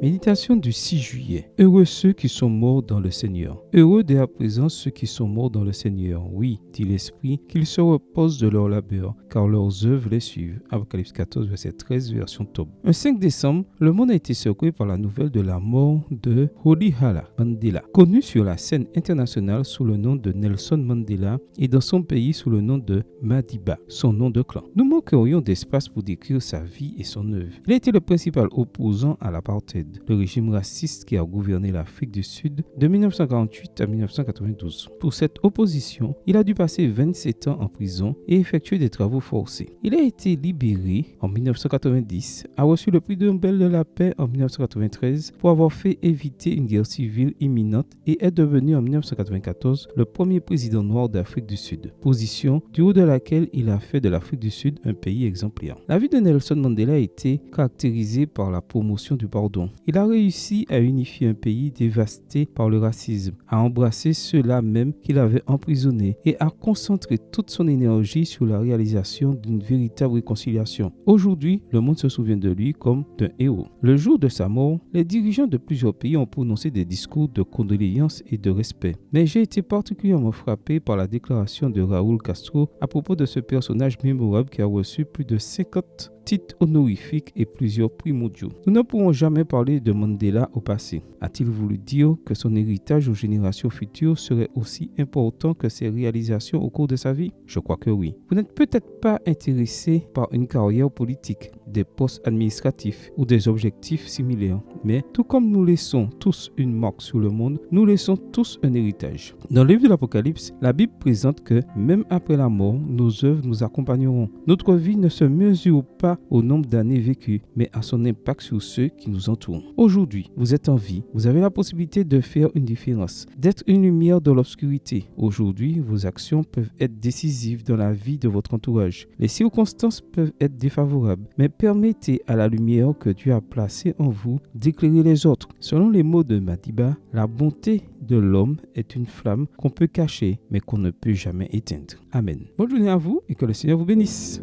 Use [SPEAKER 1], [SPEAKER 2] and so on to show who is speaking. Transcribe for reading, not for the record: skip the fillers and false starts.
[SPEAKER 1] Méditation du 6 juillet. Heureux ceux qui sont morts dans le Seigneur. Heureux dès à présent ceux qui sont morts dans le Seigneur. Oui, dit l'Esprit, qu'ils se reposent de leur labeur, car leurs œuvres les suivent. Apocalypse 14, verset 13, version Tob. Un 5 décembre, le monde a été secoué par la nouvelle de la mort de Rolihlahla Mandela, connu sur la scène internationale sous le nom de Nelson Mandela et dans son pays sous le nom de Madiba, son nom de clan. Nous manquerions d'espace pour décrire sa vie et son œuvre. Il a été le principal opposant à l'apartheid, le régime raciste qui a gouverné l'Afrique du Sud de 1948 à 1992. Pour cette opposition, il a dû passer 27 ans en prison et effectuer des travaux forcés. Il a été libéré en 1990, a reçu le prix Nobel de la paix en 1993 pour avoir fait éviter une guerre civile imminente et est devenu en 1994 le premier président noir d'Afrique du Sud, position du haut de laquelle il a fait de l'Afrique du Sud un pays exemplaire. La vie de Nelson Mandela a été caractérisée par la promotion du pardon. Il a réussi à unifier un pays dévasté par le racisme, à embrasser ceux-là même qu'il avait emprisonnés et à concentrer toute son énergie sur la réalisation d'une véritable réconciliation. Aujourd'hui, le monde se souvient de lui comme d'un héros. Le jour de sa mort, les dirigeants de plusieurs pays ont prononcé des discours de condoléances et de respect. Mais j'ai été particulièrement frappé par la déclaration de Raúl Castro à propos de ce personnage mémorable qui a reçu plus de 50 titres honorifiques et plusieurs prix mondiaux. Nous ne pourrons jamais parler de Mandela au passé. A-t-il voulu dire que son héritage aux générations futures serait aussi important que ses réalisations au cours de sa vie? Je crois que oui. Vous n'êtes peut-être pas intéressé par une carrière politique, des postes administratifs ou des objectifs similaires, mais tout comme nous laissons tous une marque sur le monde, nous laissons tous un héritage. Dans le livre de l'Apocalypse, la Bible présente que même après la mort, nos œuvres nous accompagneront. Notre vie ne se mesure pas au nombre d'années vécues, mais à son impact sur ceux qui nous entourent. Aujourd'hui, vous êtes en vie, vous avez la possibilité de faire une différence, d'être une lumière dans l'obscurité. Aujourd'hui, vos actions peuvent être décisives dans la vie de votre entourage. Les circonstances peuvent être défavorables, mais permettez à la lumière que Dieu a placée en vous d'éclairer les autres. Selon les mots de Madiba, la bonté de l'homme est une flamme qu'on peut cacher, mais qu'on ne peut jamais éteindre. Amen. Bonne journée à vous et que le Seigneur vous bénisse.